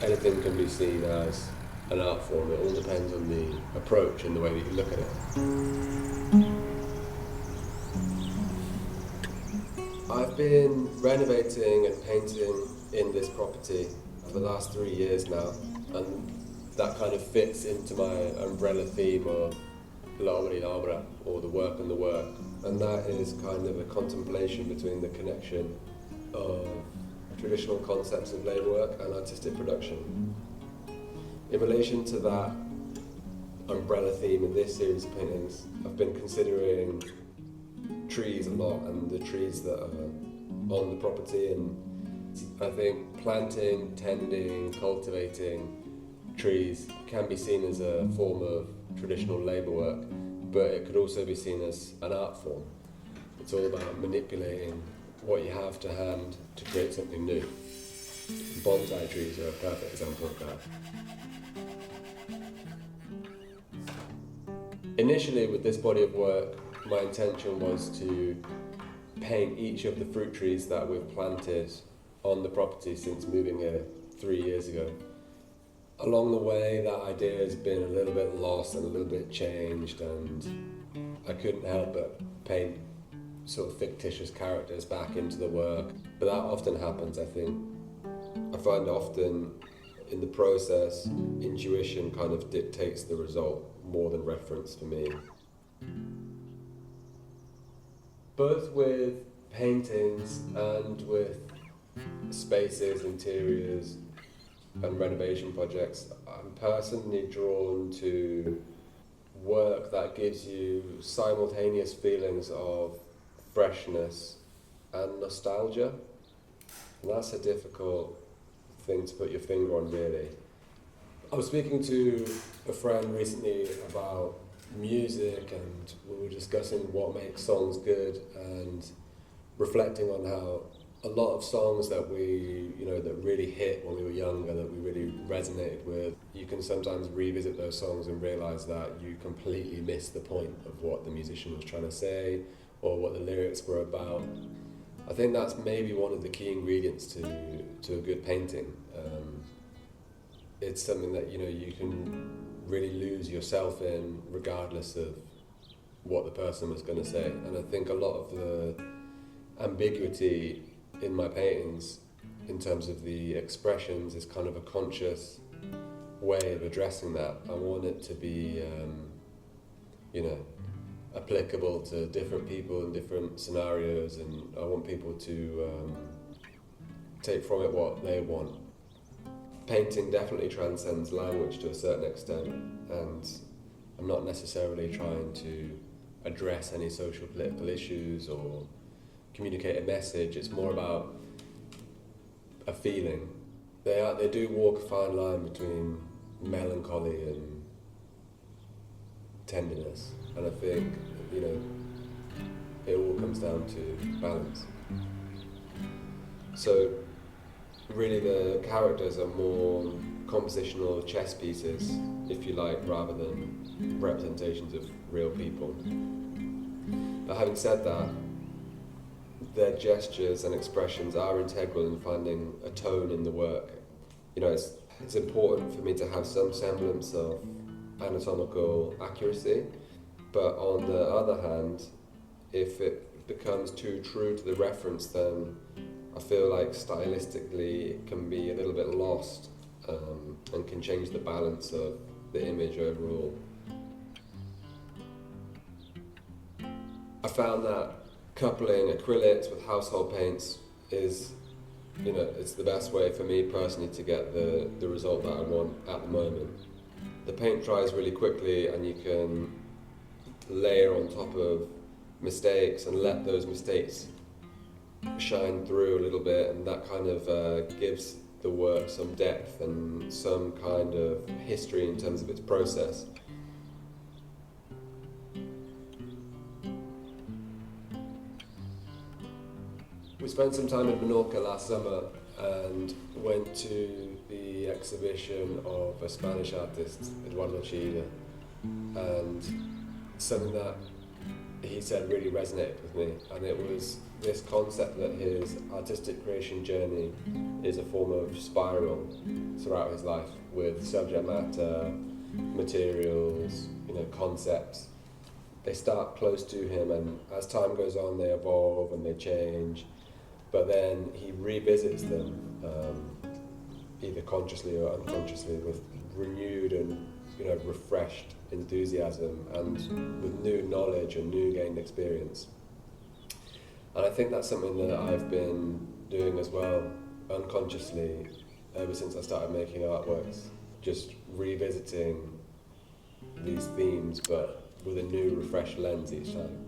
Anything can be seen as an art form. It all depends on the approach and the way that you look at it. I've been renovating and painting in this property for the last 3 years now, and that kind of fits into my umbrella theme of l'opera in Obra, or the work and the work, and that is kind of a contemplation between the connection of traditional concepts of labour work and artistic production. In relation to that umbrella theme in this series of paintings, I've been considering trees a lot and the trees that are on the property, and I think planting, tending, cultivating trees can be seen as a form of traditional labour work, but it could also be seen as an art form. It's all about manipulating what you have to hand to create something new. Bonsai trees are a perfect example of that. Initially, with this body of work, my intention was to paint each of the fruit trees that we've planted on the property since moving here 3 years ago. Along the way, that idea has been a little bit lost and a little bit changed, and I couldn't help but paint sort of fictitious characters back into the work. But that often happens, I think. I find often in the process, intuition kind of dictates the result more than reference for me. Both with paintings and with spaces, interiors, and renovation projects, I'm personally drawn to work that gives you simultaneous feelings of freshness and nostalgia. And that's a difficult thing to put your finger on, really. I was speaking to a friend recently about music, and we were discussing what makes songs good and reflecting on how a lot of songs that that really hit when we were younger, that we really resonated with, you can sometimes revisit those songs and realise that you completely missed the point of what the musician was trying to say or what the lyrics were about. I think that's maybe one of the key ingredients to a good painting. It's something that you can really lose yourself in regardless of what the person was going to say. And I think a lot of the ambiguity in my paintings in terms of the expressions is kind of a conscious way of addressing that. I want it to be applicable to different people in different scenarios, and I want people to take from it what they want. Painting definitely transcends language to a certain extent, and I'm not necessarily trying to address any social political issues or communicate a message. It's more about a feeling. They do walk a fine line between melancholy and tenderness, and I think it all comes down to balance. So really the characters are more compositional chess pieces, if you like, rather than representations of real people. But having said that, their gestures and expressions are integral in finding a tone in the work. It's important for me to have some semblance of anatomical accuracy, but on the other hand, if it becomes too true to the reference, then I feel like stylistically it can be a little bit lost and can change the balance of the image overall. I found that coupling acrylics with household paints is, it's the best way for me personally to get the result that I want at the moment. The paint dries really quickly and you can layer on top of mistakes and let those mistakes shine through a little bit, and that kind of gives the work some depth and some kind of history in terms of its process. We spent some time in Menorca last summer and went to the exhibition of a Spanish artist, Eduardo Chile, and something that he said really resonated with me, and it was this concept that his artistic creation journey is a form of spiral throughout his life, with subject matter, materials, concepts. They start close to him, and as time goes on they evolve and they change, but then he revisits them, either consciously or unconsciously, with renewed and refreshed enthusiasm and with new knowledge and new gained experience. And I think that's something that I've been doing as well, unconsciously, ever since I started making artworks, just revisiting these themes but with a new refreshed lens each time.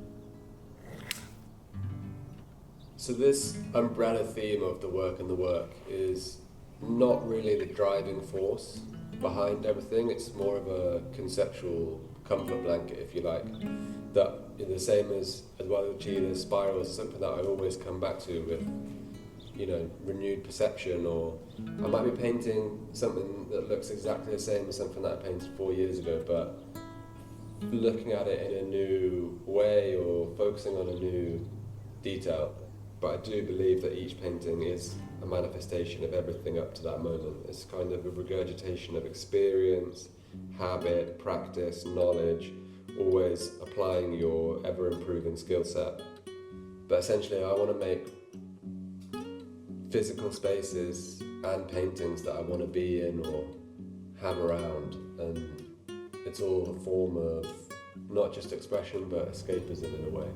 So this umbrella theme of the work and the work is not really the driving force behind everything. It's more of a conceptual comfort blanket, if you like, that is the same as well as the spirals, is something that I always come back to with renewed perception, or I might be painting something that looks exactly the same as something that I painted 4 years ago, but looking at it in a new way or focusing on a new detail. But I do believe that each painting is a manifestation of everything up to that moment. It's kind of a regurgitation of experience, habit, practice, knowledge, always applying your ever-improving skill set. But essentially I want to make physical spaces and paintings that I want to be in or have around, and it's all a form of not just expression but escapism in a way.